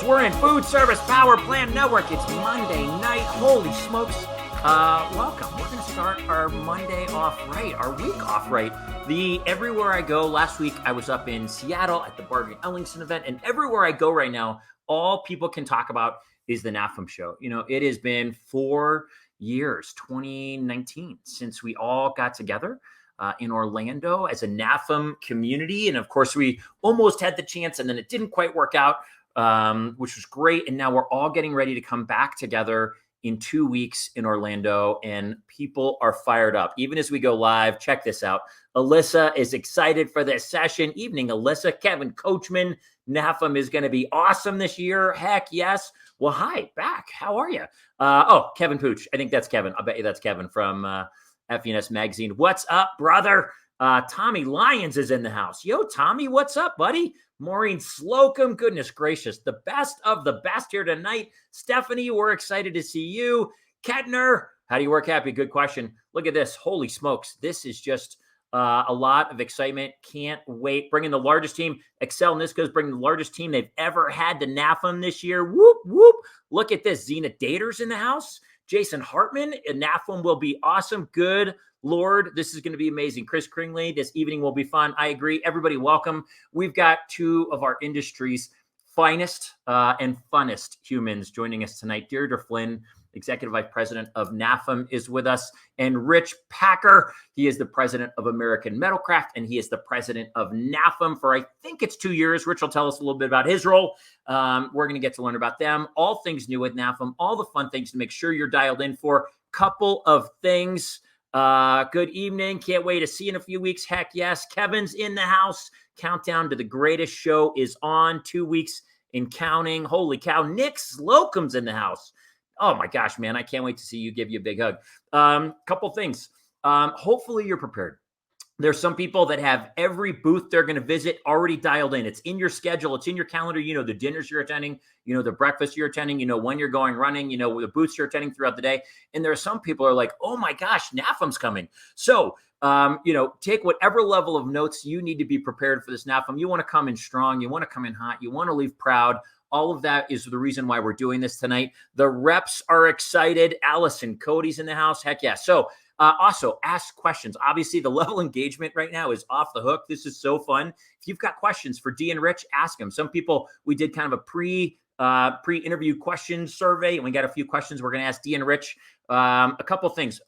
We're in Food Service Power Plant Network. It's Monday night. Holy smokes. Welcome. We're going to start our Monday off right, our week off right. Everywhere I go, last week I was up in Seattle at the Bargain Ellingson event, and everywhere I go right now, all people can talk about is the NAFEM Show. You know, it has been 4 years, 2019, since we all got together in Orlando as a NAFEM community. And of course, we almost had the chance, and then it didn't quite work out, which was great. And now we're all getting ready to come back together in 2 weeks in Orlando, and people are fired up. Even as we go live, check this out. Alyssa is excited for this session. Evening, Alyssa. Kevin Coachman, NAFEM is going to be awesome this year. Heck yes. Well, hi, back. How are you? Kevin Pooch. I think that's Kevin. I'll bet you that's Kevin from FENS Magazine. What's up, brother? Tommy Lyons is in the house. Yo, Tommy, what's up, buddy? Maureen Slocum, goodness gracious, the best of the best here tonight. Stephanie, we're excited to see you. Kettner, how do you work happy? Good question. Look at this. Holy smokes. This is just a lot of excitement. Can't wait. Bringing the largest team. Excel Nisco's bringing the largest team they've ever had to NAFEM this year. Whoop, whoop. Look at this. Zena Dater's in the house. Jason Hartman. NAFEM will be awesome. Good Lord, this is going to be amazing. Chris Kringley, this evening will be fun. I agree. Everybody, welcome. We've got two of our industry's finest and funnest humans joining us tonight. Deirdre Flynn, Executive Vice President of NAFEM, is with us. And Rich Packer, he is the president of American Metalcraft, and he is the president of NAFEM for, I think it's 2 years. Rich will tell us a little bit about his role. We're going to get to learn about them. All things new with NAFEM, all the fun things to make sure you're dialed in for. Couple of things. Good evening. Can't wait to see you in a few weeks. Heck yes. Kevin's in the house. Countdown to the greatest show is on. 2 weeks in counting. Holy cow. Nick Slocum's in the house. Oh my gosh, man. I can't wait to see you. Give you a big hug. Couple things. Hopefully you're prepared. There's some people that have every booth they're going to visit already dialed in. It's in your schedule. It's in your calendar. You know the dinners you're attending. You know the breakfast you're attending. You know when you're going running. You know the booths you're attending throughout the day. And there are some people who are like, oh my gosh, NAFEM's coming. So, take whatever level of notes you need to be prepared for this NAFEM. You want to come in strong. You want to come in hot. You want to leave proud. All of that is the reason why we're doing this tonight. The reps are excited. Allison Cody's in the house. Heck yeah. So, also, ask questions. Obviously, the level of engagement right now is off the hook. This is so fun. If you've got questions for Dee and Rich, ask them. Some people, we did kind of a pre-interview question survey, and we got a few questions we're going to ask Dee and Rich. A couple of things.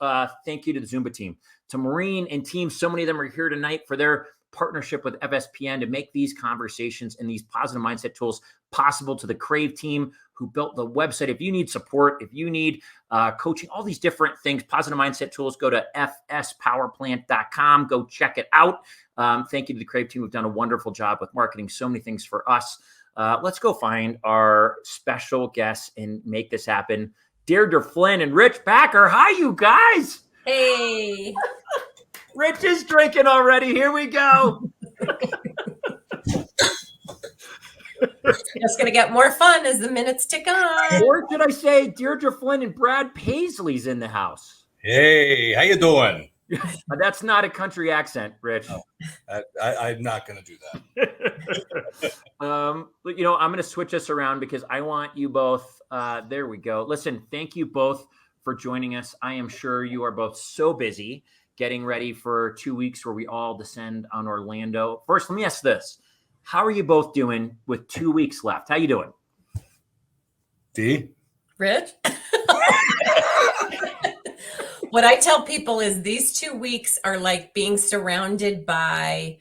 Thank you to the Zumba team. To Maureen and team, so many of them are here tonight for their partnership with FSPN to make these conversations and these positive mindset tools possible. To the Crave team who built the website. If you need support, if you need coaching, all these different things, positive mindset tools, go to fspowerplant.com. Go check it out. Thank you to the Crave team who've done a wonderful job with marketing so many things for us. Let's go find our special guests and make this happen. Deirdre Flynn and Rich Packer. Hi, you guys. Hey. Rich is drinking already. Here we go. It's going to get more fun as the minutes tick on. Or should I say Deirdre Flynn and Brad Paisley's in the house. Hey, how you doing? That's not a country accent, Rich. No, I'm not going to do that. I'm going to switch us around because I want you both. There we go. Listen, thank you both for joining us. I am sure you are both so busy getting ready for 2 weeks where we all descend on Orlando. First, let me ask this. How are you both doing with 2 weeks left? How you doing? Dee? Rich? What I tell people is these 2 weeks are like being surrounded by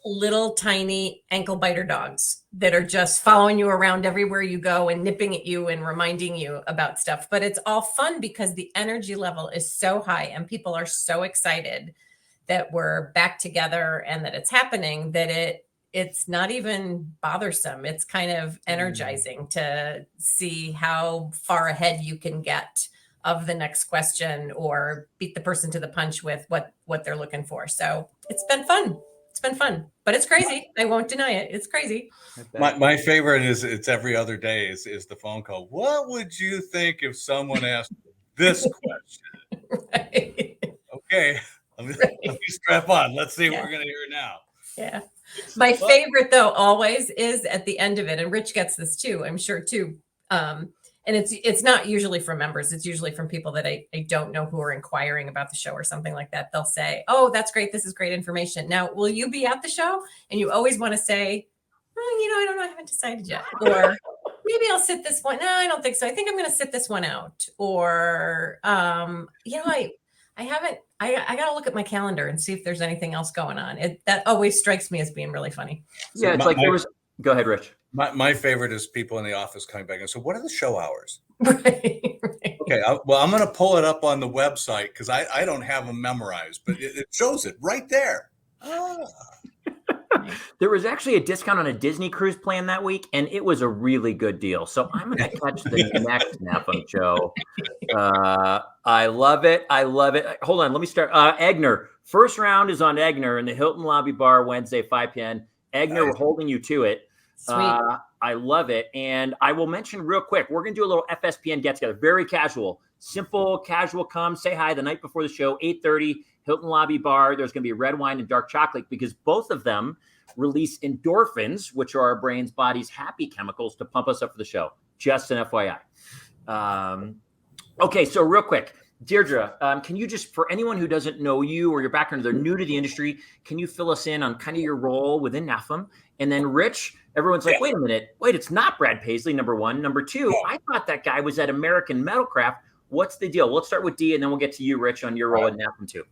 little tiny ankle biter dogs that are just following you around everywhere you go and nipping at you and reminding you about stuff. But it's all fun because the energy level is so high and people are so excited that we're back together and that it's happening that it's not even bothersome. It's kind of energizing to see how far ahead you can get of the next question or beat the person to the punch with what they're looking for. So it's been fun. It's been fun, but it's crazy. I won't deny it. It's crazy. My favorite is it's every other day is the phone call. What would you think if someone asked this question? Right. Okay. Let me strap on. Let's see what we're going to hear now. Yeah. My favorite, though, always is at the end of it, and Rich gets this too, I'm sure too. And it's not usually from members. It's usually from people that I don't know who are inquiring about the show or something like that. They'll say, "Oh, that's great. This is great information. Now, will you be at the show?" And you always want to say, "Oh, I don't know. I haven't decided yet." Or maybe I'll sit this one. No, I don't think so. I think I'm going to sit this one out. Or, I haven't. I got to look at my calendar and see if there's anything else going on. That always strikes me as being really funny. Yeah, it's like there was. Go ahead, Rich. My favorite is people in the office coming back and so, what are the show hours? Right. Okay, I'm going to pull it up on the website because I don't have them memorized, but it shows it right there. Oh. There was actually a discount on a Disney cruise plan that week, and it was a really good deal. So I'm going to catch the next NAFEM show. I love it. I love it. Hold on. Let me start. Egner. First round is on Egner in the Hilton Lobby Bar Wednesday, 5 p.m. Egner, we're holding you to it. Sweet. I love it. And I will mention real quick, we're going to do a little FSPN get-together. Very casual. Simple, casual. Come, say hi the night before the show, 8:30, Hilton Lobby Bar. There's going to be red wine and dark chocolate because both of them release endorphins, which are our brain's body's happy chemicals to pump us up for the show. Just an FYI. Okay, so real quick. Deirdre, can you just, for anyone who doesn't know you or your background, they're new to the industry, can you fill us in on kind of your role within NAFEM? And then Rich, everyone's like, wait a minute, it's not Brad Paisley, number one. Number two, I thought that guy was at American Metalcraft. What's the deal? Let's start with Dee, and then we'll get to you, Rich, on your role at NAFEM too.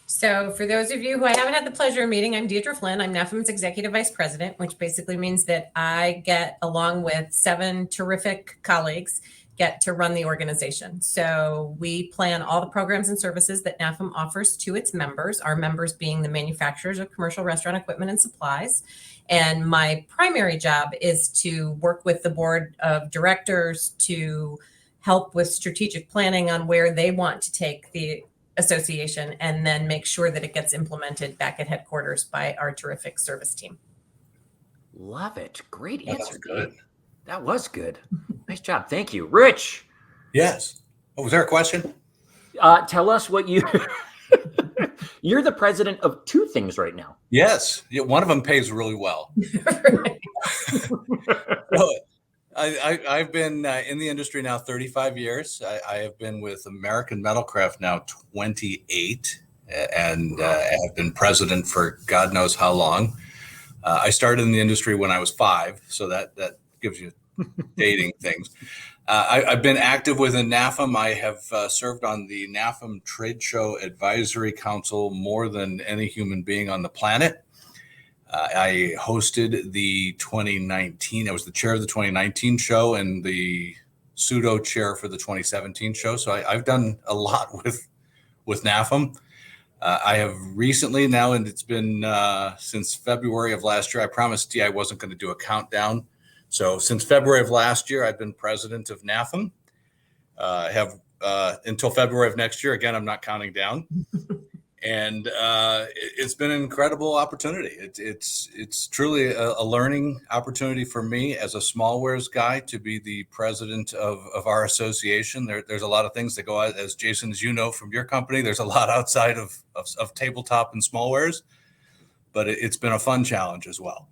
So for those of you who I haven't had the pleasure of meeting, I'm Deirdre Flynn. I'm NAFEM's Executive Vice President, which basically means that I get, along with 7 terrific colleagues, get to run the organization. So we plan all the programs and services that NAFEM offers to its members, our members being the manufacturers of commercial restaurant equipment and supplies. And my primary job is to work with the board of directors to help with strategic planning on where they want to take the association and then make sure that it gets implemented back at headquarters by our terrific service team. Love it. Great answer, Dave. That was good. Nice job. Thank you. Rich. Yes. Oh, was there a question? Tell us what you're the president of 2 things right now. Yes. Yeah, one of them pays really well. I've been in the industry now 35 years. I have been with American Metalcraft now 28 and have been president for God knows how long. I started in the industry when I was 5, so that gives you dating things. I've been active within NAFEM. I have served on the NAFEM Trade Show Advisory Council more than any human being on the planet. I hosted the 2019, I was the chair of the 2019 show and the pseudo chair for the 2017 show. So I've done a lot with NAFEM. I have recently now, and it's been since February of last year, I promised Dee I wasn't going to do a countdown. So since February of last year, I've been president of NAFEM. I have until February of next year. Again, I'm not counting down. And it's been an incredible opportunity. It's truly a learning opportunity for me as a small wares guy to be the president of our association. There's a lot of things that go out, as Jason, as you know from your company, there's a lot outside of tabletop and small wares, but it's been a fun challenge as well.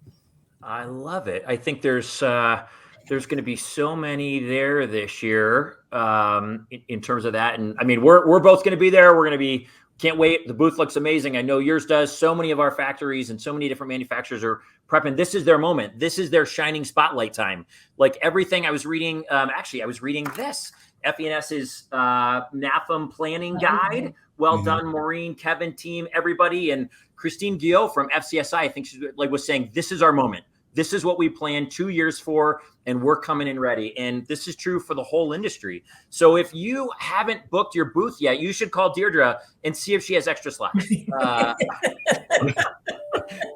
I love it. I think there's going to be so many there this year in terms of that. And I mean, we're both going to be there. We're going to be, can't wait. The booth looks amazing. I know yours does. So many of our factories and so many different manufacturers are prepping. This is their moment. This is their shining spotlight time. Like everything I was reading, I was reading this, FENS's NAFEM planning guide. Well done, Maureen, Kevin, team, everybody. And Christine Guillot from FCSI, I think she was saying, this is our moment. This is what we planned 2 years for, and we're coming in ready. And this is true for the whole industry. So if you haven't booked your booth yet, you should call Deirdre and see if she has extra slots. But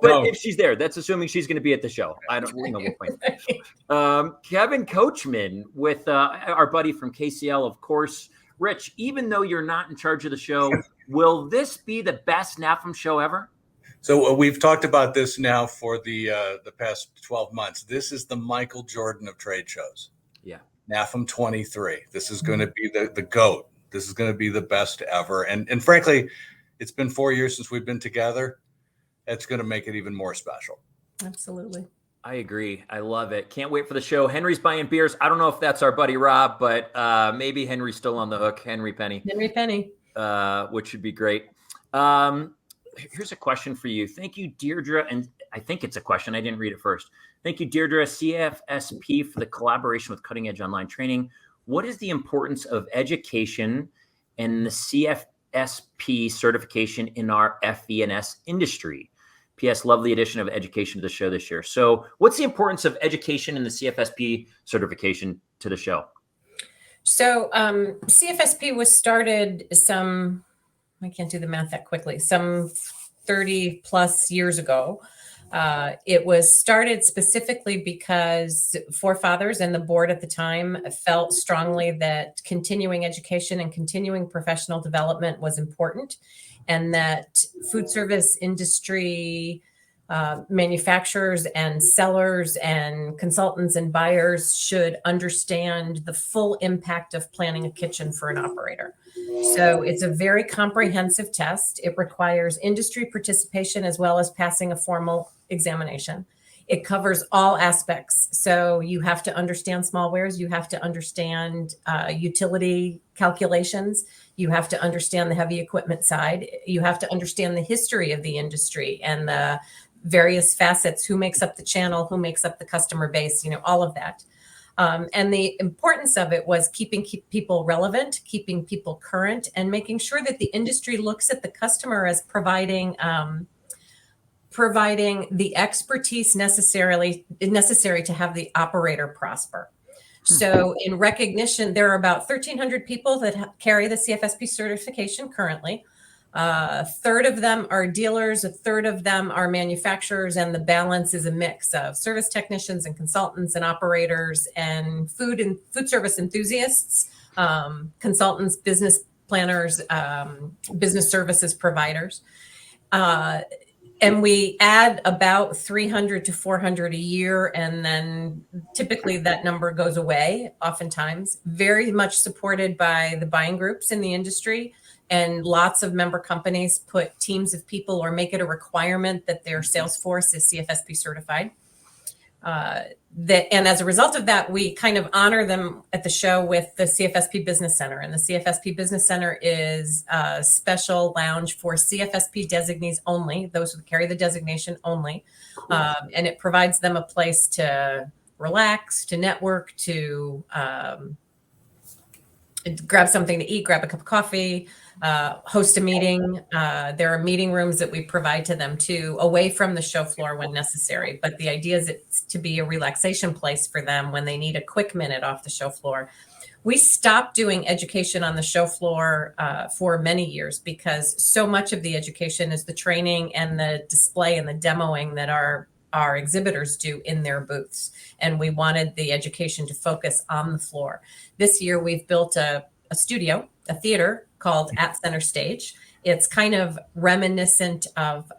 if she's there, that's assuming she's going to be at the show. I don't know. We'll find. Kevin Coachman with our buddy from KCL, of course. Rich, even though you're not in charge of the show, will this be the best NAFEM show ever? So we've talked about this now for the past 12 months. This is the Michael Jordan of trade shows. Yeah. NAFEM 23. This is going to be the GOAT. This is going to be the best ever. And frankly, it's been 4 years since we've been together. it's going to make it even more special. Absolutely. I agree. I love it. Can't wait for the show. Henry's buying beers. I don't know if that's our buddy Rob, but maybe Henry's still on the hook. Henry Penny, which should be great. Here's a question for you. Thank you, Deirdre. And I think it's a question. I didn't read it first. Thank you, Deirdre, CFSP, for the collaboration with Cutting Edge Online Training. What is the importance of education and the CFSP certification in our FE&S industry? P.S. Love the addition of education to the show this year. So what's the importance of education and the CFSP certification to the show? So CFSP was started I can't do the math that quickly, some 30 plus years ago. It was started specifically because forefathers and the board at the time felt strongly that continuing education and continuing professional development was important, and that food service industry manufacturers and sellers and consultants and buyers should understand the full impact of planning a kitchen for an operator. So it's a very comprehensive test. It requires industry participation as well as passing a formal examination. It covers all aspects. So you have to understand small wares. You have to understand utility calculations. You have to understand the heavy equipment side. You have to understand the history of the industry and the various facets, who makes up the channel, who makes up the customer base, all of that. And the importance of it was keeping people relevant, keeping people current, and making sure that the industry looks at the customer as providing the expertise necessary to have the operator prosper. So in recognition, there are about 1,300 people that carry the CFSP certification currently. A third of them are dealers, a third of them are manufacturers, and the balance is a mix of service technicians and consultants and operators and food service enthusiasts, consultants, business planners, business services providers. And we add about 300 to 400 a year, and then typically that number goes away oftentimes. Very much supported by the buying groups in the industry, and lots of member companies put teams of people or make it a requirement that their sales force is CFSP certified. And as a result of that, we kind of honor them at the show with the CFSP Business Center. And the CFSP Business Center is a special lounge for CFSP designees only, those who carry the designation only. And it provides them a place to relax, to network, to grab something to eat, grab a cup of coffee, host a meeting. There are meeting rooms that we provide to them too, away from the show floor when necessary. But the idea is it's to be a relaxation place for them when they need a quick minute off the show floor. We stopped doing education on the show floor for many years because so much of the education is the training and the display and the demoing that our exhibitors do in their booths. And we wanted the education to focus on the floor. This year, we've built a studio, a theater called At Center Stage. It's kind of reminiscent of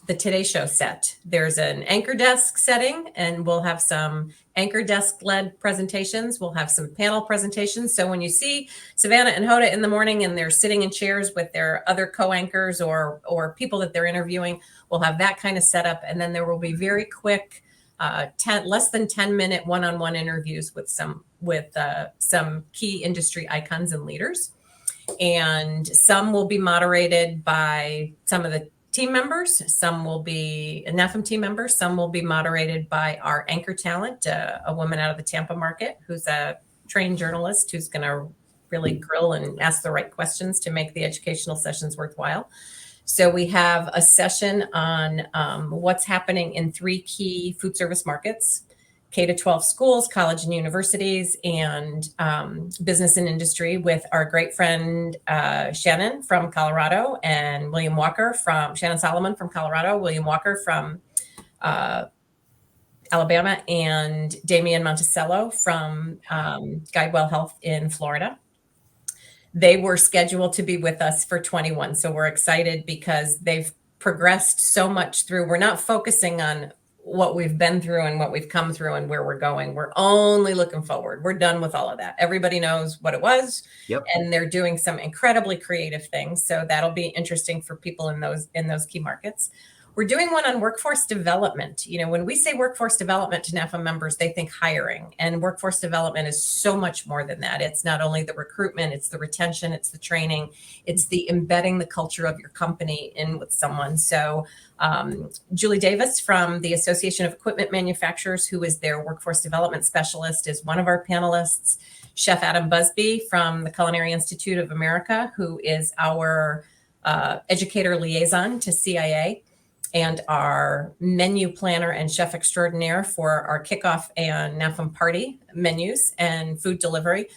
the Today Show set. There's an anchor desk setting, and we'll have some anchor desk-led presentations. We'll have some panel presentations. So when you see Savannah and Hoda in the morning and they're sitting in chairs with their other co-anchors or people that they're interviewing, we'll have that kind of setup. And then there will be very quick, less than 10-minute one-on-one interviews with some key industry icons and leaders. And some will be moderated by some of the team members. Some will be NAFEM team members. Some will be moderated by our anchor talent, a woman out of the Tampa market who's a trained journalist who's going to really grill and ask the right questions to make the educational sessions worthwhile. So we have a session on what's happening in 3 key food service markets: K-12 schools, college and universities, and business and industry, with our great friend Shannon from Colorado and Shannon Solomon from Colorado, William Walker from Alabama, and Damian Monticello from Guidewell Health in Florida. They were scheduled to be with us for 21. So we're excited because they've progressed so much through. We're not focusing on what we've been through and what we've come through and where we're going. We're only looking forward. We're done with all of that. Everybody knows what it was. Yep. And they're doing some incredibly creative things. So that'll be interesting for people in those key markets. We're doing one on workforce development. You know, when we say workforce development to NAFEM members, they think hiring, and workforce development is so much more than that. It's not only the recruitment, it's the retention, it's the training, it's the embedding the culture of your company in with someone. So Julie Davis from the Association of Equipment Manufacturers, who is their workforce development specialist, is one of our panelists. Chef Adam Busby from the Culinary Institute of America, who is our educator liaison to CIA, and our menu planner and chef extraordinaire for our kickoff and NAFEM party menus and food delivery.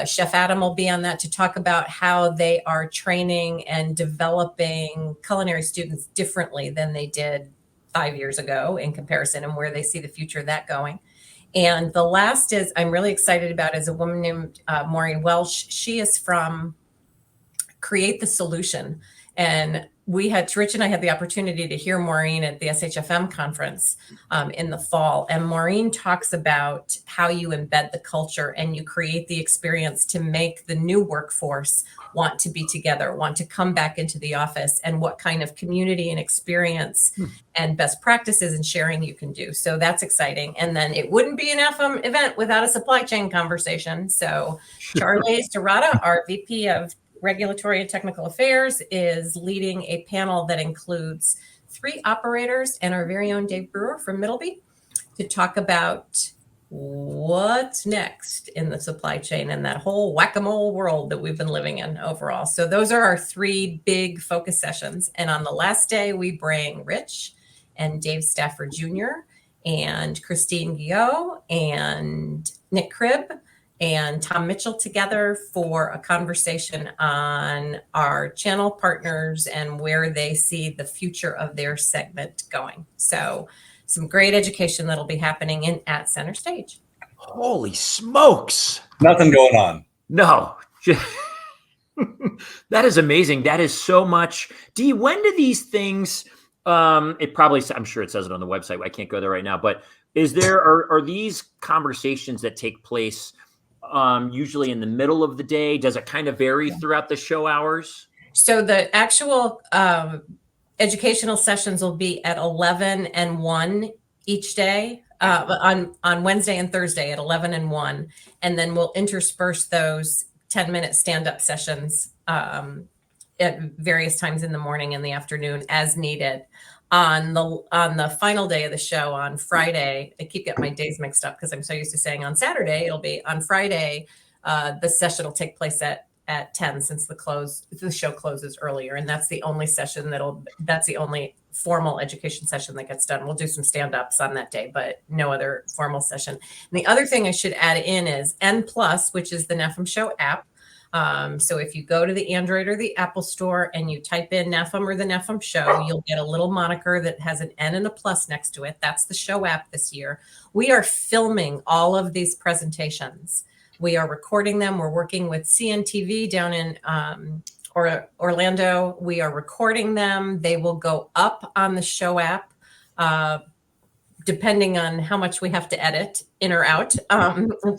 Chef Adam will be on that to talk about how they are training and developing culinary students differently than they did 5 years ago in comparison, and where they see the future of that going. And the last is I'm really excited about is a woman named Maureen Welsh. She is from Create the Solution. And Rich and I had the opportunity to hear Maureen at the SHFM conference in the fall. And Maureen talks about how you embed the culture and you create the experience to make the new workforce want to be together, want to come back into the office, and what kind of community and experience and best practices and sharing you can do. So that's exciting. And then it wouldn't be an NAFEM event without a supply chain conversation. So Charlie Dorada, our VP of Regulatory and Technical Affairs, is leading a panel that includes 3 operators and our very own Dave Brewer from Middleby to talk about what's next in the supply chain and that whole whack-a-mole world that we've been living in overall. So those are our 3 big focus sessions. And on the last day, we bring Rich and Dave Stafford Jr. and Christine Guillot and Nick Cribb and Tom Mitchell together for a conversation on our channel partners and where they see the future of their segment going. So some great education that'll be happening at Center Stage. Holy smokes. Nothing going on. No. That is amazing. That is so much. Dee, when do these things, I'm sure it says it on the website. I can't go there right now, but are these conversations that take place usually in the middle of the day? Does it kind of vary throughout the show hours? So the actual educational sessions will be at 11 and 1 each day, on Wednesday and Thursday at 11 and 1. And then we'll intersperse those 10-minute stand-up sessions at various times in the morning and the afternoon as needed. On the final day of the show on Friday, I keep getting my days mixed up because I'm so used to saying on Saturday. It'll be on Friday. The session will take place at 10 since the show closes earlier, and that's the only session that's the only formal education session that gets done. We'll do some stand-ups on that day, but no other formal session. And the other thing I should add in is N+, which is the NAFEM Show app. So if you go to the Android or the Apple store and you type in NAFEM or the NAFEM Show, you'll get a little moniker that has an N and a plus next to it. That's the show app this year. We are filming all of these presentations. We are recording them. We're working with CNTV down in Orlando. We are recording them. They will go up on the show app, depending on how much we have to edit in or out.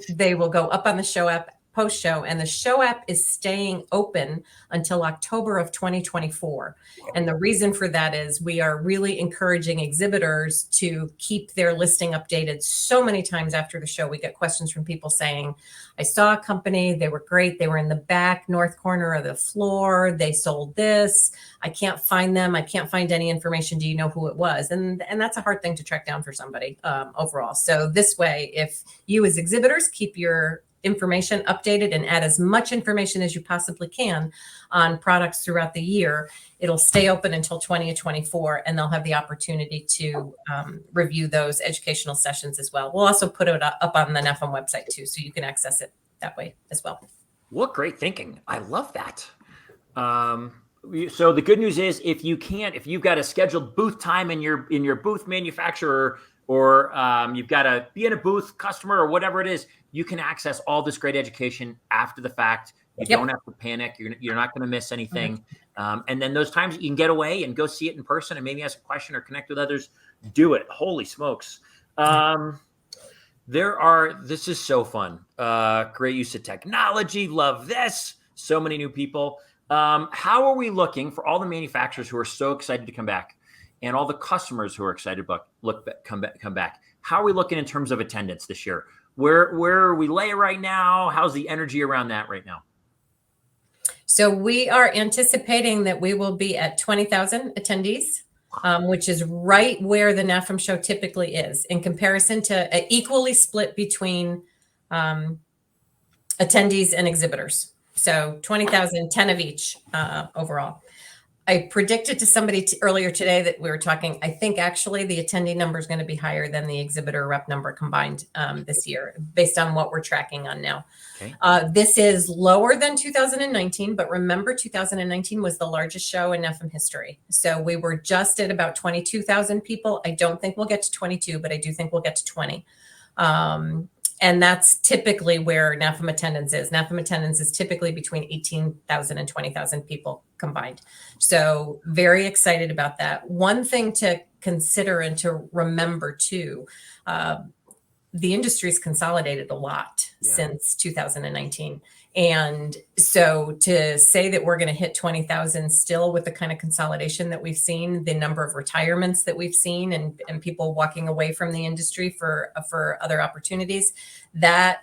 They will go up on the show app post-show, and the show app is staying open until October of 2024. And the reason for that is we are really encouraging exhibitors to keep their listing updated. So many times after the show, we get questions from people saying, I saw a company, they were great, they were in the back north corner of the floor, they sold this, I can't find them, I can't find any information, do you know who it was? And that's a hard thing to track down for somebody overall. So this way, if you as exhibitors keep your information updated and add as much information as you possibly can on products throughout the year, it'll stay open until 2024, and they'll have the opportunity to review those educational sessions as well. We'll also put it up on the NAFEM website too, so you can access it that way as well. What great thinking. I love that. So the good news is if you've got a scheduled booth time in your booth manufacturer, or you've got to be in a booth customer or whatever it is, you can access all this great education after the fact. You don't have to panic. You're not going to miss anything. And then those times you can get away and go see it in person and maybe ask a question or connect with others, do it. Holy smokes. This is so fun. Great use of technology. Love this. So many new people. How are we looking for all the manufacturers who are so excited to come back? and all the customers who are excited about come back. How are we looking in terms of attendance this year? Where are we lay right now? How's the energy around that right now? So we are anticipating that we will be at 20,000 attendees, which is right where the NAFEM show typically is in comparison to equally split between attendees and exhibitors. So 20,000, 10 of each overall. I predicted to somebody earlier today that we were talking, I think actually the attendee number is going to be higher than the exhibitor rep number combined this year, based on what we're tracking on now. Okay. This is lower than 2019, but remember 2019 was the largest show in NAFEM history. So we were just at about 22,000 people. I don't think we'll get to 22, but I do think we'll get to 20. And that's typically where NAFEM attendance is. NAFEM attendance is typically between 18,000 and 20,000 people combined. So very excited about that. One thing to consider and to remember too, the industry's consolidated a lot since 2019. And so to say that we're going to hit 20,000 still with the kind of consolidation that we've seen, the number of retirements that we've seen and people walking away from the industry for other opportunities, that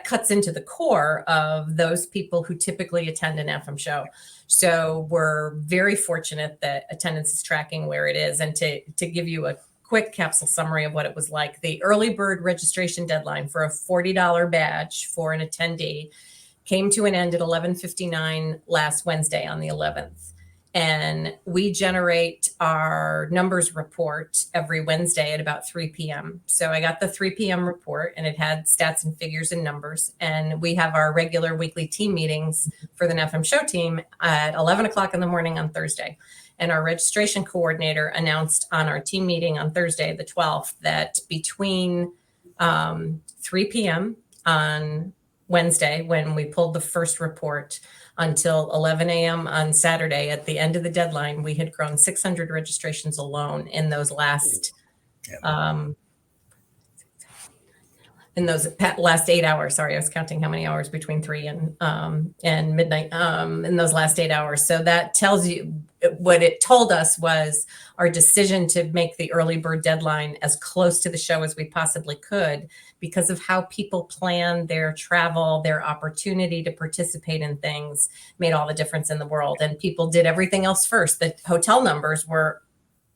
cuts into the core of those people who typically attend an NAFEM show. So we're very fortunate that attendance is tracking where it is. And to give you a quick capsule summary of what it was like, the early bird registration deadline for a $40 badge for an attendee came to an end at 11:59 last Wednesday on the 11th. And we generate our numbers report every Wednesday at about 3 p.m. So I got the 3 p.m. report and it had stats and figures and numbers. And we have our regular weekly team meetings for the NAFEM show team at 11 o'clock in the morning on Thursday. And our registration coordinator announced on our team meeting on Thursday, the 12th, that between 3 p.m. on Wednesday, when we pulled the first report, until 11 a.m. on Saturday at the end of the deadline, we had grown 600 registrations alone in those last last 8 hours. Sorry, I was counting how many hours between 3 and midnight in those last 8 hours. So that tells you what it told us was our decision to make the early bird deadline as close to the show as we possibly could because of how people plan their travel, their opportunity to participate in things made all the difference in the world. And people did everything else first. The hotel numbers were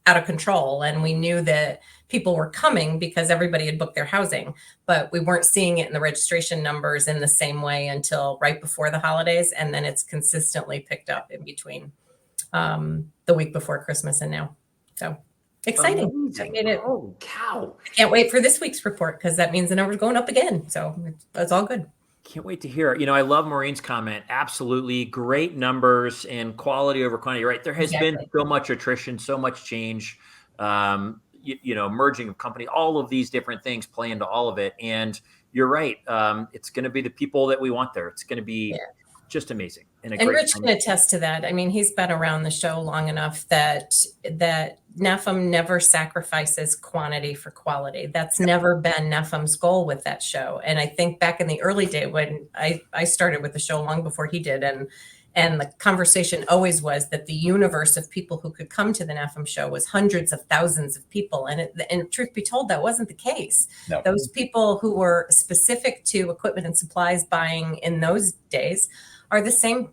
out of control. And we knew that people were coming because everybody had booked their housing, but we weren't seeing it in the registration numbers in the same way until right before the holidays. And then it's consistently picked up in between the week before Christmas and now. So exciting. Oh, cow. I can't wait for this week's report because that means the number's going up again. So it's all good. Can't wait to hear it. You know, I love Maureen's comment. Absolutely. Great numbers and quality over quantity, right? There has been so much attrition, so much change, merging of company, all of these different things play into all of it. And you're right. It's going to be the people that we want there. It's going to be just amazing. And Rich can attest to that. I mean, he's been around the show long enough that NAFEM never sacrifices quantity for quality. That's never been NAFEM's goal with that show. And I think back in the early day when I started with the show long before he did, and the conversation always was that the universe of people who could come to the NAFEM show was hundreds of thousands of people. And truth be told, that wasn't the case. No. Those people who were specific to equipment and supplies buying in those days are the same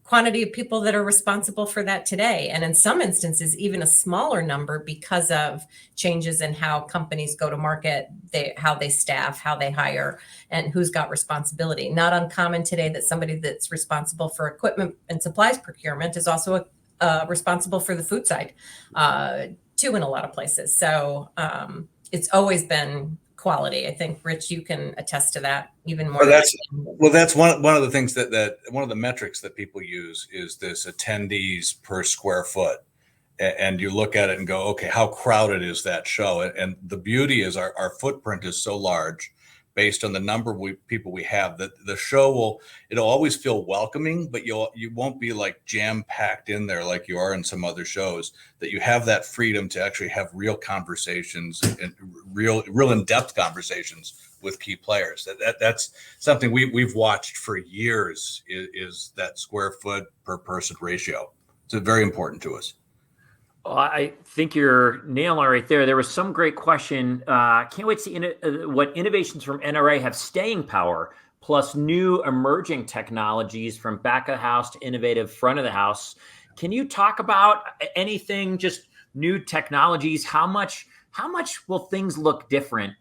quantity of people that are responsible for that today. And in some instances, even a smaller number because of changes in how companies go to market, how they staff, how they hire, and who's got responsibility. Not uncommon today that somebody that's responsible for equipment and supplies procurement is also responsible for the food side, too, in a lot of places. So it's always been quality. I think, Rich, you can attest to that even more. That's one of the things that one of the metrics that people use is this attendees per square foot. And you look at it and go, okay, how crowded is that show? And the beauty is our footprint is so large based on the number of people we have that the show it'll always feel welcoming, but you won't be like jam packed in there like you are in some other shows, that you have that freedom to actually have real conversations and real in-depth conversations with key players. That's something we've watched for years is that square foot per person ratio. It's very important to us. Well, I think you're nailing it right there. There was some great question. Can't wait to see what innovations from NRA have staying power, plus new emerging technologies from back of the house to innovative front of the house. Can you talk about anything, just new technologies? How much will things look different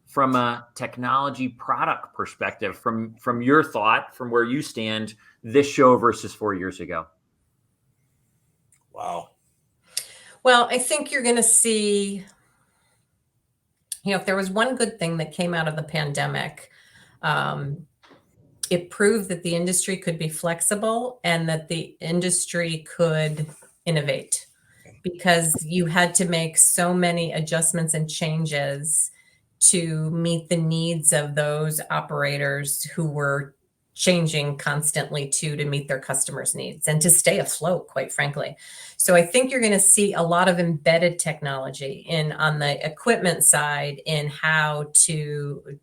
from a technology product perspective, from your thought, from where you stand, this show versus 4 years ago? Wow. Well, I think you're going to see, if there was one good thing that came out of the pandemic, it proved that the industry could be flexible and that the industry could innovate, because you had to make so many adjustments and changes to meet the needs of those operators who were changing constantly to meet their customers' needs and to stay afloat, quite frankly. So I think you're going to see a lot of embedded technology on the equipment side in how to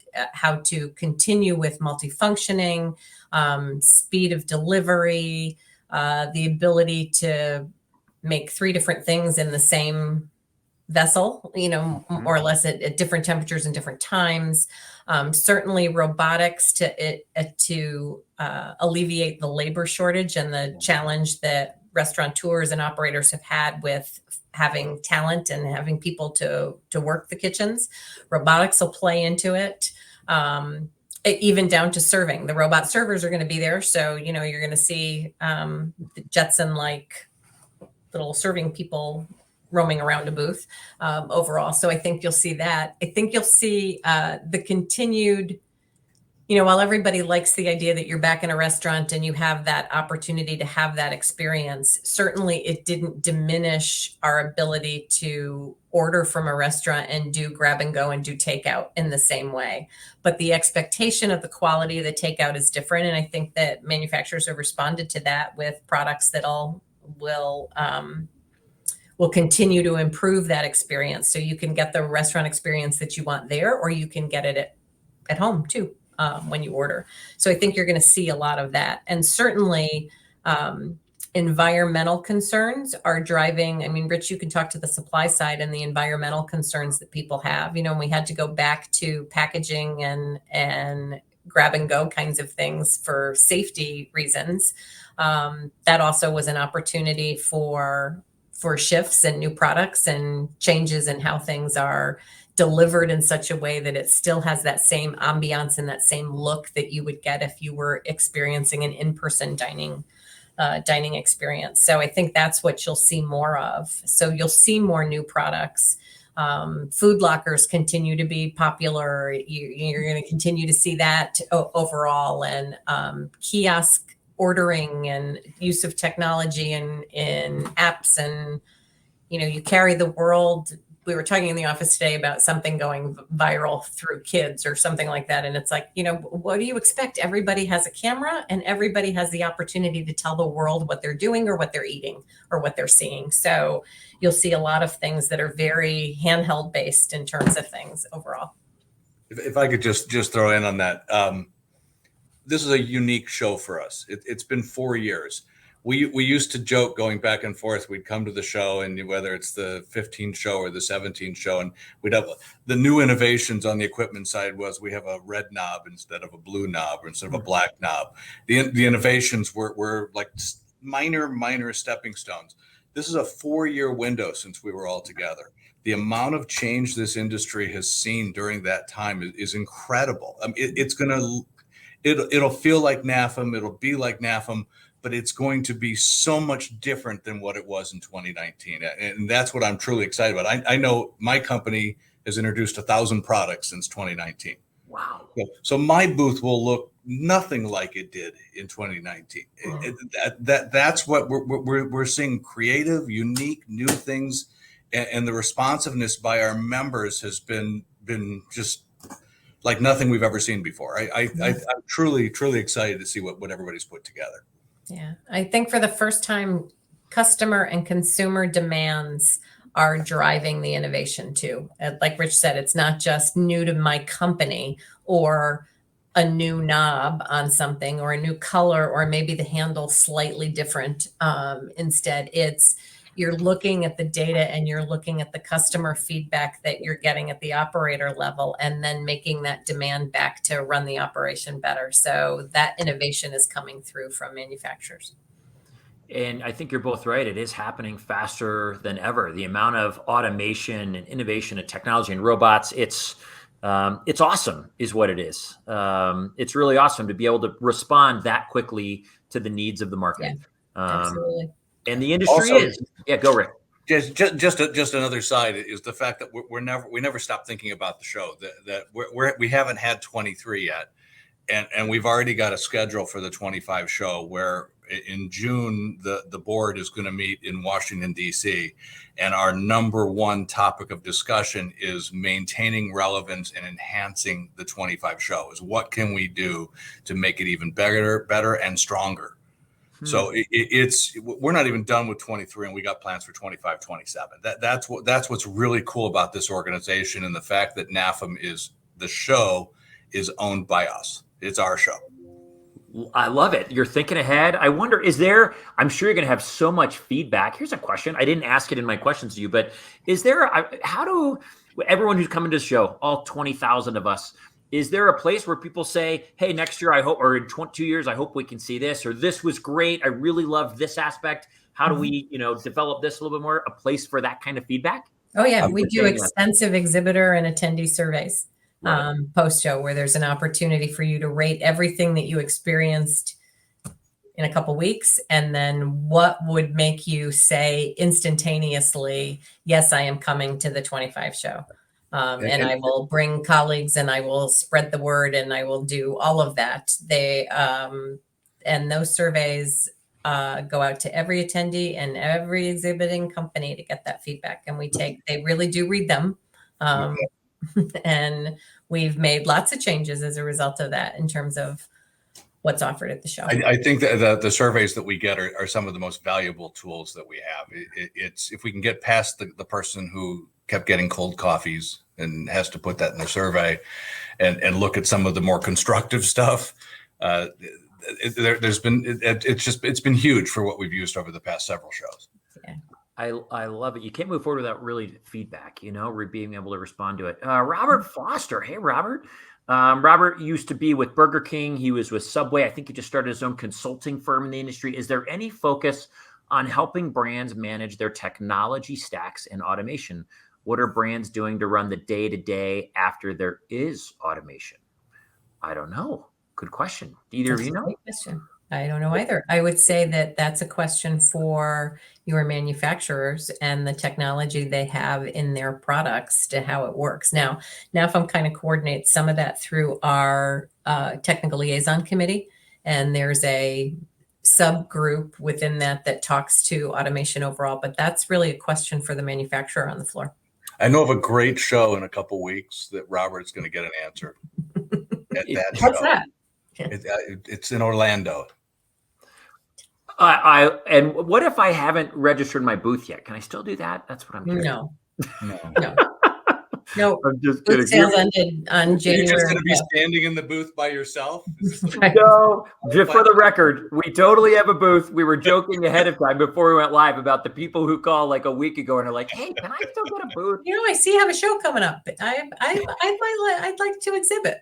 continue with multifunctioning, speed of delivery, the ability to make 3 different things in the same vessel, more or less at different temperatures and different times. Certainly robotics to alleviate the labor shortage and the challenge that restaurateurs and operators have had with having talent and having people to work the kitchens. Robotics will play into it. Even down to serving. The robot servers are going to be there. So, you're going to see the Jetson like little serving people roaming around a booth overall. So I think you'll see that. I think you'll see the continued, while everybody likes the idea that you're back in a restaurant and you have that opportunity to have that experience, certainly it didn't diminish our ability to order from a restaurant and do grab and go and do takeout in the same way. But the expectation of the quality of the takeout is different. And I think that manufacturers have responded to that with products that will continue to improve that experience. So you can get the restaurant experience that you want there, or you can get it at home too when you order. So I think you're going to see a lot of that. And certainly environmental concerns are driving. I mean, Rich, you can talk to the supply side and the environmental concerns that people have. We had to go back to packaging and grab and go kinds of things for safety reasons. That also was an opportunity for shifts and new products and changes in how things are delivered in such a way that it still has that same ambiance and that same look that you would get if you were experiencing an in-person dining experience. So I think that's what you'll see more of. So you'll see more new products. Food lockers continue to be popular. You're going to continue to see that overall, and kiosk ordering and use of technology and in apps, and you carry the world. We were talking in the office today about something going viral through kids or something like that, and it's like, what do you expect? Everybody has a camera and everybody has the opportunity to tell the world what they're doing or what they're eating or what they're seeing. So you'll see a lot of things that are very handheld based in terms of things overall. If I could just throw in on that, this is a unique show for us. It's been 4 years. We used to joke going back and forth. We'd come to the show, and whether it's the 15th show or the 17th show, and we'd have the new innovations on the equipment side was we have a red knob instead of a blue knob or instead of a black knob. The innovations were like minor stepping stones. This is a 4-year window since we were all together. The amount of change this industry has seen during that time is incredible. I mean, it'll feel like NAFEM, it'll be like NAFEM, but it's going to be so much different than what it was in 2019. And that's what I'm truly excited about. I know my company has introduced 1,000 products since 2019. Wow. So my booth will look nothing like it did in 2019. That's what we're seeing: creative, unique, new things. And the responsiveness by our members has been just like nothing we've ever seen before. I'm truly excited to see what everybody's put together. Yeah, I think for the first time, customer and consumer demands are driving the innovation too. Like Rich said, it's not just new to my company or a new knob on something or a new color or maybe the handle slightly different. Instead, it's you're looking at the data and you're looking at the customer feedback that you're getting at the operator level, and then making that demand back to run the operation better. So that innovation is coming through from manufacturers. And I think you're both right. It is happening faster than ever. The amount of automation and innovation and technology and robots, it's awesome is what it is. It's really awesome to be able to respond that quickly to the needs of the market. Absolutely. And the industry Also, is, go Rick. Just another side is the fact that we never stop thinking about the show, that we haven't had 23 yet. And we've already got a schedule for the 25 show where in June, the board is going to meet in Washington, D.C. And our number one topic of discussion is maintaining relevance and enhancing the 25 show. Is what can we do to make it even better and stronger? So we're not even done with 23, and we got plans for 25, 27. That's what's really cool about this organization, and the fact that the show is owned by us. It's our show. I love it. You're thinking ahead. I wonder, I'm sure you're going to have so much feedback. Here's a question. I didn't ask it in my questions to you, but how do everyone who's coming to the show, all 20,000 of us, is there a place where people say, hey, next year, I hope, or in 2 years, I hope we can see this, or this was great. I really love this aspect. How do we, develop this a little bit more? A place for that kind of feedback? Oh yeah. We do extensive exhibitor and attendee surveys. Right. Post-show, where there's an opportunity for you to rate everything that you experienced in a couple weeks, and then what would make you say instantaneously, yes, I am coming to the 25 show. And I will bring colleagues, and I will spread the word, and I will do all of that. And those surveys go out to every attendee and every exhibiting company to get that feedback. And they really do read them. And we've made lots of changes as a result of that in terms of what's offered at the show. I think that the surveys that we get are some of the most valuable tools that we have. It's if we can get past the person who kept getting cold coffees and has to put that in the survey, and look at some of the more constructive stuff. It's been huge for what we've used over the past several shows. Yeah. I love it. You can't move forward without really feedback, being able to respond to it. Robert Foster. Hey, Robert. Robert used to be with Burger King. He was with Subway. I think he just started his own consulting firm in the industry. Is there any focus on helping brands manage their technology stacks and automation? What are brands doing to run the day-to-day after there is automation? I don't know. Good question. Do either of you know? Great question. I don't know either. I would say that that's a question for your manufacturers and the technology they have in their products to how it works. Now NAFEM kind of coordinates some of that through our technical liaison committee. And there's a subgroup within that talks to automation overall, but that's really a question for the manufacturer on the floor. I know of a great show in a couple weeks that Robert's going to get an answer at that What's show. that? It's in Orlando. And what if I haven't registered my booth yet? Can I still do that? That's what I'm curious. No. I'm just Booth sales ended on January. You're just going to be standing in the booth by yourself? No, just for the record, we totally have a booth. We were joking ahead of time before we went live about the people who call like a week ago and are like, "Hey, can I still get a booth?" I see you have a show coming up. I'd like to exhibit.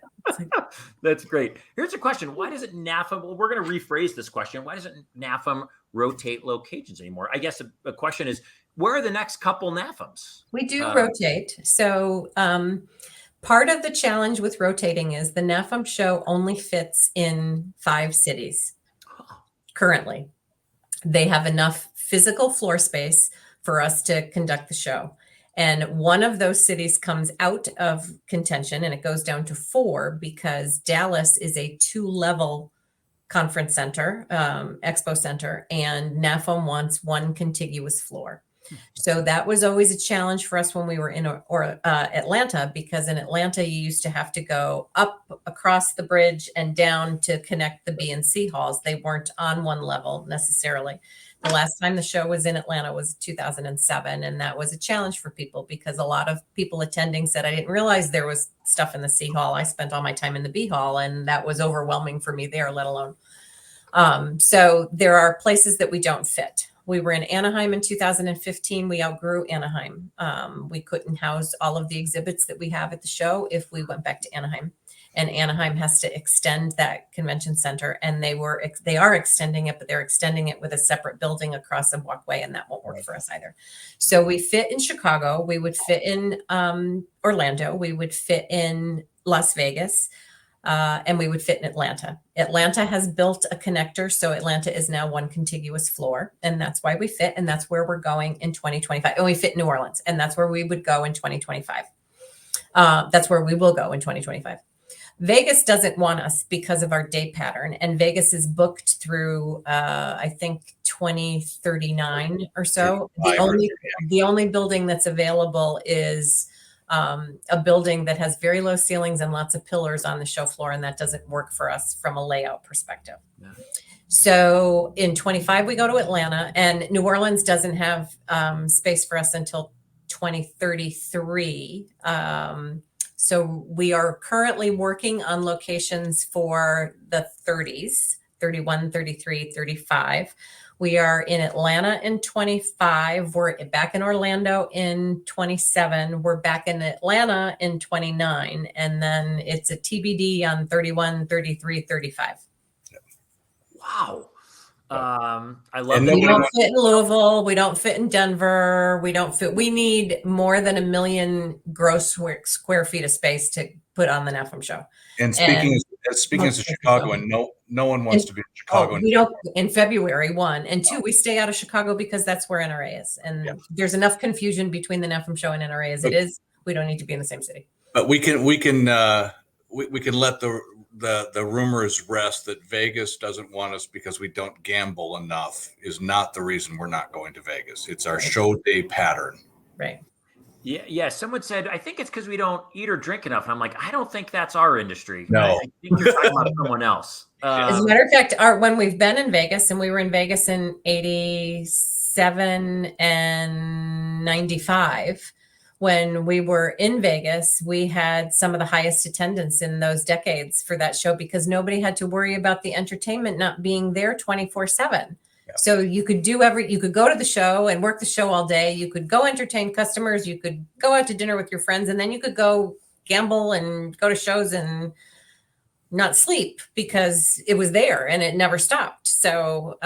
That's great. Here's a question: why doesn't NAFEM? Well, we're going to rephrase this question. Why doesn't NAFEM rotate locations anymore? I guess a question is, where are the next couple NAFEMs? We do rotate. So part of the challenge with rotating is the NAFEM show only fits in 5 cities currently. They have enough physical floor space for us to conduct the show. And one of those cities comes out of contention, and it goes down to 4 because Dallas is a 2-level conference center, expo center, and NAFEM wants 1 contiguous floor. So that was always a challenge for us when we were in Atlanta, because in Atlanta, you used to have to go up across the bridge and down to connect the B and C halls. They weren't on one level necessarily. The last time the show was in Atlanta was 2007. And that was a challenge for people because a lot of people attending said, I didn't realize there was stuff in the C hall. I spent all my time in the B hall, and that was overwhelming for me there, let alone. So there are places that we don't fit. We were in Anaheim in 2015. We outgrew Anaheim. We couldn't house all of the exhibits that we have at the show if we went back to Anaheim. And Anaheim has to extend that convention center, and they are extending it, but they're extending it with a separate building across a walkway, and that won't work for us either. So we fit in Chicago, we would fit in Orlando, we would fit in Las Vegas, and we would fit in Atlanta. Atlanta has built a connector, so Atlanta is now one contiguous floor, and that's why we fit, and that's where we're going in 2025. And we fit New Orleans, and that's where we would go in 2025. That's where we will go in 2025. Vegas doesn't want us because of our day pattern, and Vegas is booked through I think 2039 or so. The only building that's available is a building that has very low ceilings and lots of pillars on the show floor, and that doesn't work for us from a layout perspective. Yeah. So in 25 we go to Atlanta, and New Orleans doesn't have space for us until 2033. So we are currently working on locations for the 30s, 31, 33, 35. We are in Atlanta in 25. We're back in Orlando in 27. We're back in Atlanta in 29. And then it's a TBD on 31, 33, 35. Wow. I love it. We don't fit in Louisville. We don't fit in Denver. We need more than 1 million gross square feet of space to put on the NAFEM show. And speaking of Chicago, and no one wants to be in Chicago. We don't in February, 1 and 2. We stay out of Chicago because that's where NRA is, and there's enough confusion between the NAFEM show and NRA as it is. We don't need to be in the same city. But we can let the rumors rest that Vegas doesn't want us because we don't gamble enough is not the reason we're not going to Vegas. It's our show day pattern. Right. Yeah. Someone said, I think it's because we don't eat or drink enough. And I'm like, I don't think that's our industry. No. I think you're talking about someone else. As a matter of fact, when we've been in Vegas, and we were in Vegas in 87 and 95, when we were in Vegas, we had some of the highest attendance in those decades for that show because nobody had to worry about the entertainment not being there 24/7. Yeah. So you could you could go to the show and work the show all day. You could go entertain customers. You could go out to dinner with your friends, and then you could go gamble and go to shows and not sleep because it was there and it never stopped. So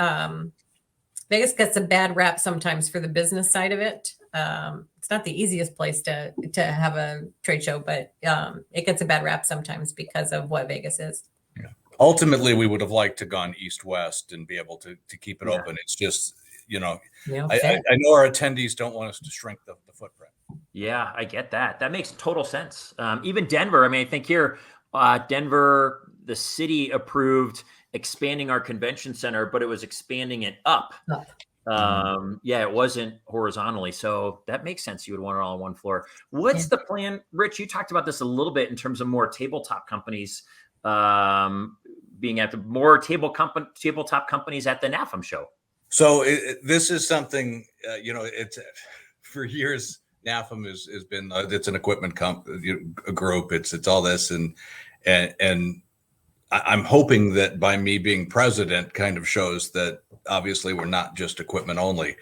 Vegas gets a bad rap sometimes for the business side of it. It's not the easiest place to have a trade show, but it gets a bad rap sometimes because of what Vegas is. Yeah. Ultimately, we would have liked to gone east-west and be able to keep it open. It's just, I know our attendees don't want us to shrink the footprint. Yeah, I get that. That makes total sense. Even Denver, I think here, Denver, the city approved expanding our convention center, but it was expanding it up. It wasn't horizontally. So that makes sense. You would want it all on one floor. What's the plan? Rich, you talked about this a little bit in terms of more tabletop companies being at the more tabletop companies at the NAFEM show. So this is something, it's for years, NAFEM has been, it's an equipment group. It's all this. And I'm hoping that by me being president kind of shows that obviously we're not just equipment only.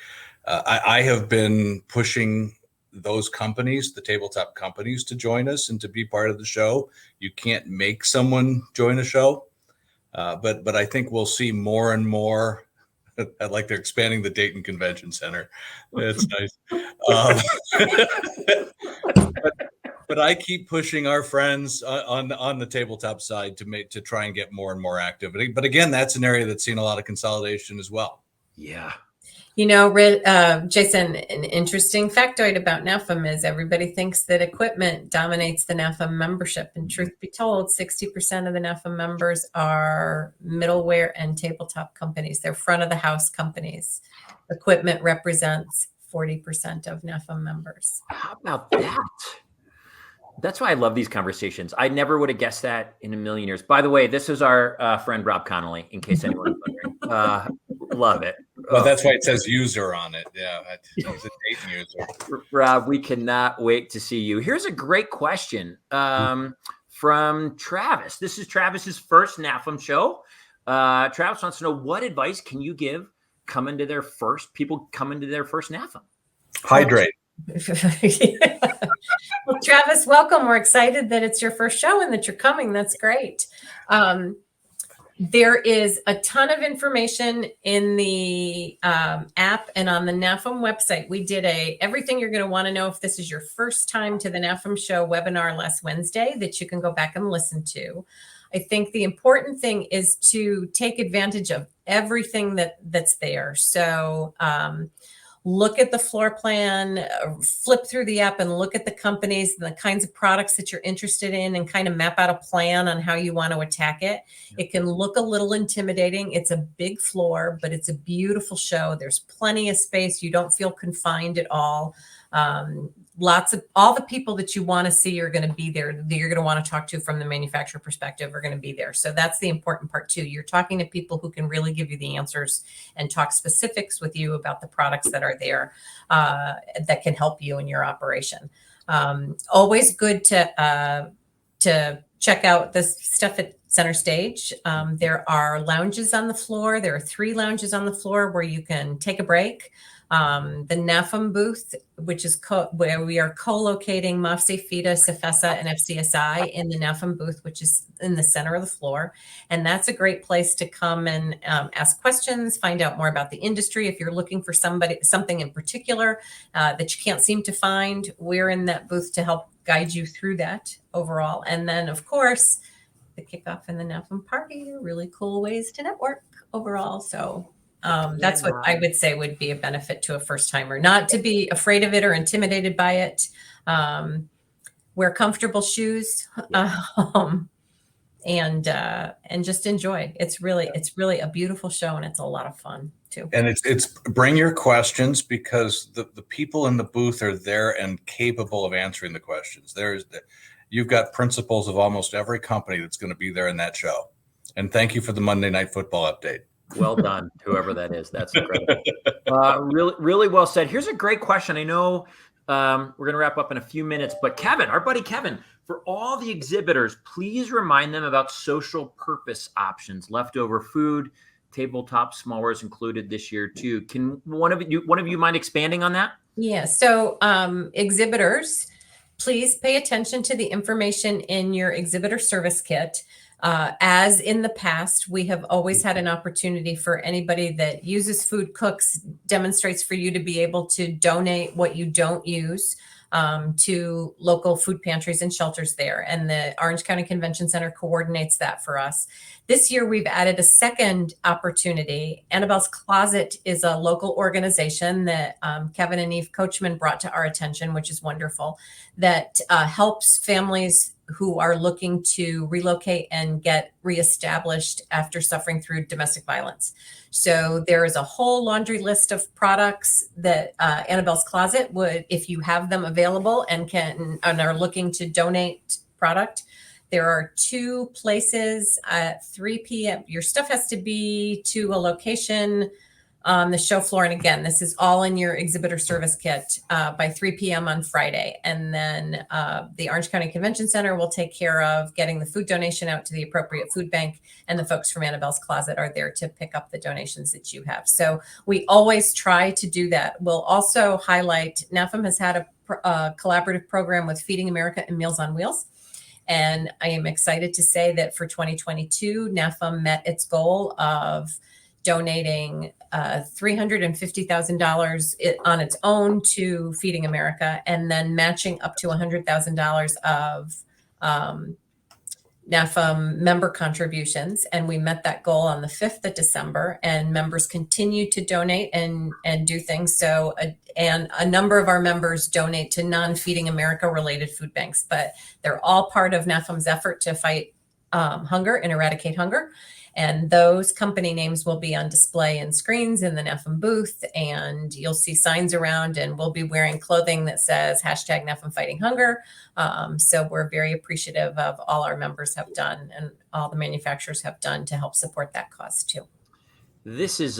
I have been pushing those companies, the tabletop companies, to join us and to be part of the show. You can't make someone join a show, but I think we'll see more and more. I like they're expanding the Dayton Convention Center. That's nice. But I keep pushing our friends on the tabletop side to try and get more and more activity. But again, that's an area that's seen a lot of consolidation as well. Yeah. Jason, an interesting factoid about NAFEM is everybody thinks that equipment dominates the NAFEM membership. And truth be told, 60% of the NAFEM members are middleware and tabletop companies. They're front of the house companies. Equipment represents 40% of NAFEM members. How about that? That's why I love these conversations. I never would have guessed that in a million years. By the way, this is our friend Rob Connolly, in case anyone's wondering. Love it. Well, that's why it says user on it. Yeah, he's a Dayton user. Rob, we cannot wait to see you. Here's a great question from Travis. This is Travis's first NAFEM show. Travis wants to know, what advice can you give coming to their first NAFEM. Hydrate. Well, Travis, welcome. We're excited that it's your first show and that you're coming. That's great. There is a ton of information in the app and on the NAFEM website. We did everything you're going to want to know if this is your first time to the NAFEM Show webinar last Wednesday that you can go back and listen to. I think the important thing is to take advantage of everything that's there. So look at the floor plan, flip through the app and look at the companies and the kinds of products that you're interested in and kind of map out a plan on how you want to attack it. It can look a little intimidating. It's a big floor, but it's a beautiful show. There's plenty of space. You don't feel confined at all. All the people that you want to see are going to be there, that you're going to want to talk to from the manufacturer perspective are going to be there. So that's the important part too. You're talking to people who can really give you the answers and talk specifics with you about the products that are there that can help you in your operation. Always good to check out this stuff at Center Stage. There are lounges on the floor. There are 3 lounges on the floor where you can take a break. The NAFEM booth, which is where we are co-locating MOFSE, FIDA, CEFESA, and FCSI in the NAFEM booth, which is in the center of the floor. And that's a great place to come and ask questions, find out more about the industry. If you're looking for something in particular that you can't seem to find, we're in that booth to help guide you through that overall. And then, of course, the kickoff and the NAFEM party are really cool ways to network overall. So that's what I would say would be a benefit to a first timer, not to be afraid of it or intimidated by it. Wear comfortable shoes and just enjoy. It's really a beautiful show and it's a lot of fun too. And it's bring your questions because the people in the booth are there and capable of answering the questions. You've got principals of almost every company that's going to be there in that show. And thank you for the Monday Night Football update. Well done, whoever that is. That's incredible. Really, really well said. Here's a great question. I know we're going to wrap up in a few minutes, but Kevin, our buddy Kevin, for all the exhibitors, please remind them about social purpose options, leftover food, tabletop smallwares included this year too. Can one of you mind expanding on that? Yeah. So exhibitors, please pay attention to the information in your exhibitor service kit. As in the past, we have always had an opportunity for anybody that uses food, cooks, demonstrates for you to be able to donate what you don't use to local food pantries and shelters there. And the Orange County Convention Center coordinates that for us. This year, we've added a second opportunity. Annabelle's Closet is a local organization that Kevin and Eve Coachman brought to our attention, which is wonderful, that helps families who are looking to relocate and get reestablished after suffering through domestic violence. So there is a whole laundry list of products that Annabelle's Closet would, if you have them available and are looking to donate product. There are 2 places at 3 p.m. Your stuff has to be to a location on the show floor. And again, this is all in your exhibitor service kit by 3 p.m. on Friday. And then the Orange County Convention Center will take care of getting the food donation out to the appropriate food bank. And the folks from Annabelle's Closet are there to pick up the donations that you have. So we always try to do that. We'll also highlight, NAFEM has had a collaborative program with Feeding America and Meals on Wheels. And I am excited to say that for 2022, NAFEM met its goal of donating $350,000 on its own to Feeding America, and then matching up to $100,000 of NAFEM member contributions. And we met that goal on the 5th of December, and members continue to donate and do things. So, and a number of our members donate to non-Feeding America related food banks, but they're all part of NAFEM's effort to fight hunger and eradicate hunger. And those company names will be on display in screens in the NAFEM booth, and you'll see signs around, and we'll be wearing clothing that says #NAFEM Fighting Hunger. So we're very appreciative of all our members have done and all the manufacturers have done to help support that cause too. This is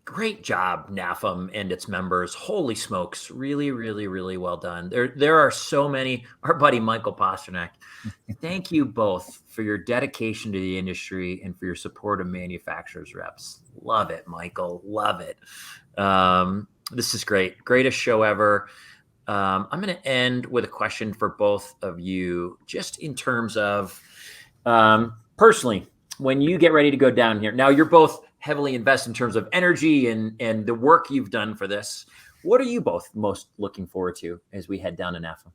Great job, NAFEM and its members. Holy smokes. Really, really, really well done. There are so many. Our buddy Michael Pasternak. Thank you both for your dedication to the industry and for your support of manufacturers reps. Love it, Michael. Love it. This is great. Greatest show ever. I'm going to end with a question for both of you, just in terms of personally, when you get ready to go down here. Now, you're both heavily invested in terms of energy and the work you've done for this. What are you both most looking forward to as we head down to NAFEM?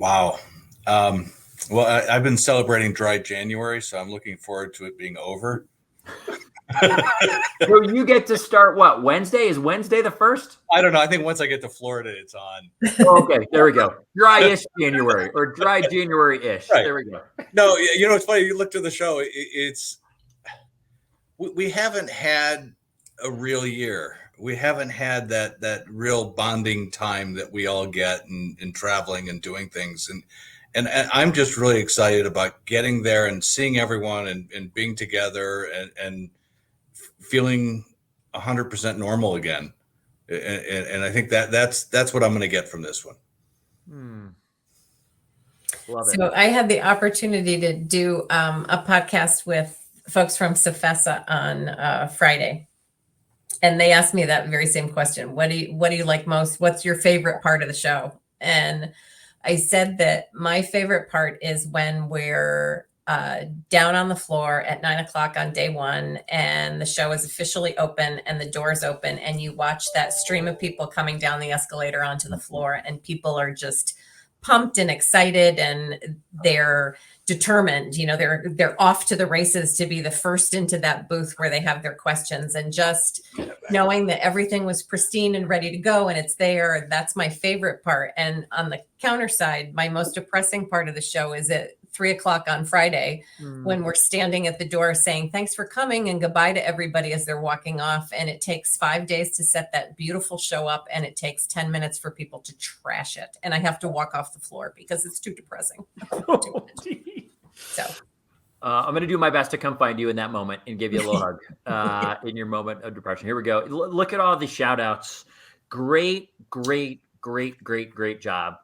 Wow. Well, I've been celebrating dry January, so I'm looking forward to it being over. So you get to start what? Wednesday? Is Wednesday the 1st? I don't know. I think once I get to Florida, it's on. Okay, there we go. Dry-ish January or dry January-ish. Right. There we go. No, it's funny. You look to the show. We haven't had a real year. We haven't had that real bonding time that we all get in traveling and doing things. And I'm just really excited about getting there and seeing everyone and being together and feeling 100% normal again. And I think that's what I'm going to get from this one. Love it. So I had the opportunity to do a podcast with folks from Cefesa on Friday. And they asked me that very same question. What do you like most? What's your favorite part of the show? And I said that my favorite part is when we're down on the floor at 9:00 on day one, and the show is officially open and the doors open, and you watch that stream of people coming down the escalator onto the floor, and people are just pumped and excited, and they're determined. They're off to the races to be the first into that booth where they have their questions, and just knowing that everything was pristine and ready to go and it's there. That's my favorite part. And on the counter side, my most depressing part of the show is at 3:00 on Friday when we're standing at the door saying thanks for coming and goodbye to everybody as they're walking off. And it takes 5 days to set that beautiful show up, and it takes 10 minutes for people to trash it. And I have to walk off the floor because it's too depressing. So I'm going to do my best to come find you in that moment and give you a little hug in your moment of depression. Here we go. Look at all the shout outs. Great job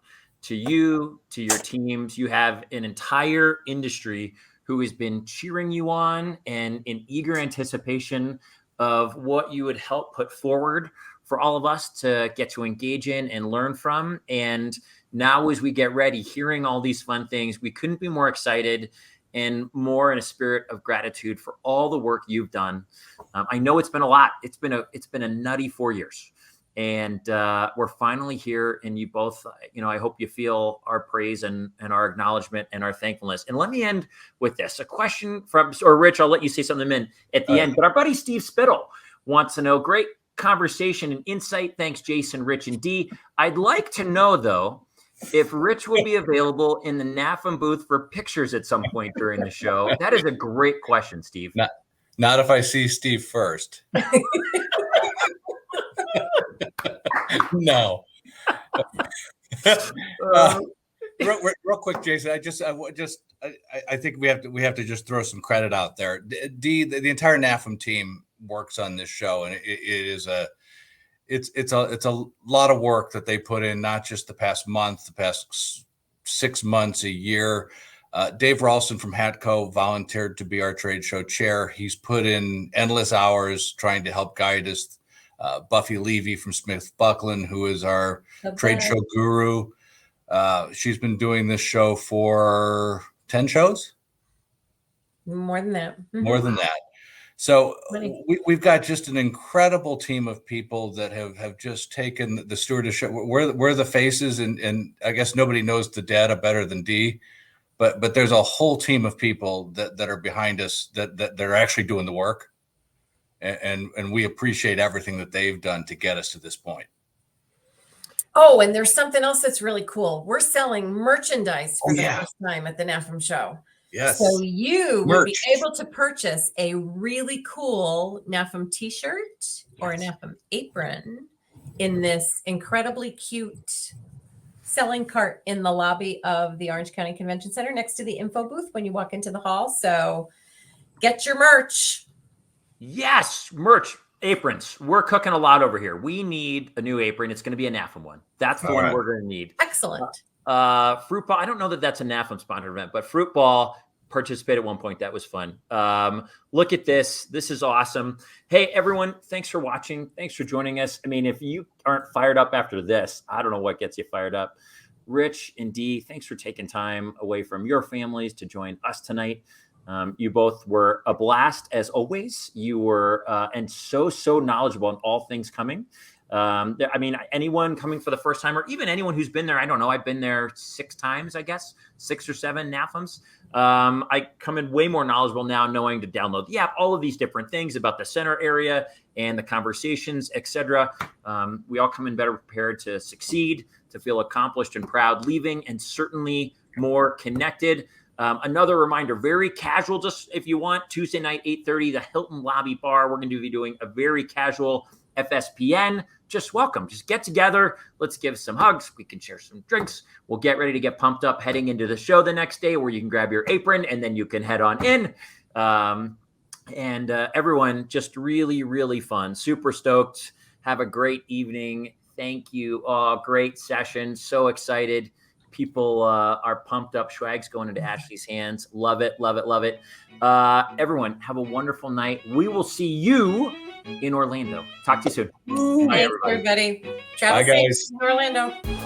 to you, to your teams. You have an entire industry who has been cheering you on and in eager anticipation of what you would help put forward for all of us to get to engage in and learn from. And now as we get ready, hearing all these fun things, we couldn't be more excited and more in a spirit of gratitude for all the work you've done. I know it's been a lot. It's been a nutty 4 years. And we're finally here, and you both, I hope you feel our praise and our acknowledgement and our thankfulness. And let me end with this. A question or Rich, I'll let you say something at the end. But our buddy Steve Spittle wants to know, great conversation and insight. Thanks, Jason, Rich, and Dee. I'd like to know, though, if Rich will be available in the NAFEM booth for pictures at some point during the show. That is a great question, Steve. Not if I see Steve first. No. Real quick, Jason. I think we have to just throw some credit out there. The entire NAFEM team works on this show, and it's a lot of work that they put in, not just the past month, the past 6 months, a year. Dave Ralston from Hatco volunteered to be our trade show chair. He's put in endless hours trying to help guide us. Buffy Levy from Smith Buckland, who is our trade show guru. She's been doing this show for 10 shows. More than that. More than that. So we've got just an incredible team of people that have just taken the stewardship. We're the faces, and I guess nobody knows the data better than Dee, but there's a whole team of people that are behind us that are actually doing the work. And we appreciate everything that they've done to get us to this point. Oh, and there's something else that's really cool. We're selling merchandise for the first time at the NAFEM show. Yes. So you will be able to purchase a really cool NAFEM t-shirt or a NAFEM apron in this incredibly cute selling cart in the lobby of the Orange County Convention Center next to the info booth when you walk into the hall. So get your merch. Yes, merch, aprons. We're cooking a lot over here. We need a new apron. It's going to be a NAFEM one. That's the one we're going to need. Excellent. Fruit Ball. I don't know that that's a NAFEM sponsored event, but Fruit Ball participated at one point. That was fun. Look at this. This is awesome. Hey, everyone. Thanks for watching. Thanks for joining us. I mean, if you aren't fired up after this, I don't know what gets you fired up. Rich and Dee, thanks for taking time away from your families to join us tonight. You both were a blast as always. You were and so knowledgeable on all things coming. I mean, anyone coming for the first time, or even anyone who's been there, I don't know. I've been there 6 times, I guess, 6 or 7 NAFEMs. I come in way more knowledgeable now, knowing to download the app, all of these different things about the center area and the conversations, etc. We all come in better prepared to succeed, to feel accomplished and proud leaving, and certainly more connected. Another reminder, very casual, just if you want, Tuesday night, 8:30, the Hilton Lobby Bar. We're going to be doing a very casual FSPN. Just welcome. Just get together. Let's give some hugs. We can share some drinks. We'll get ready to get pumped up heading into the show the next day, where you can grab your apron and then you can head on in. Everyone, just really, really fun. Super stoked. Have a great evening. Thank you. Oh, great session. So excited. People are pumped up. Swag's going into Ashley's hands. Love it, love it, love it. Everyone, have a wonderful night. We will see you in Orlando. Talk to you soon. Thanks, everybody. Travel Bye, guys. safe in Orlando.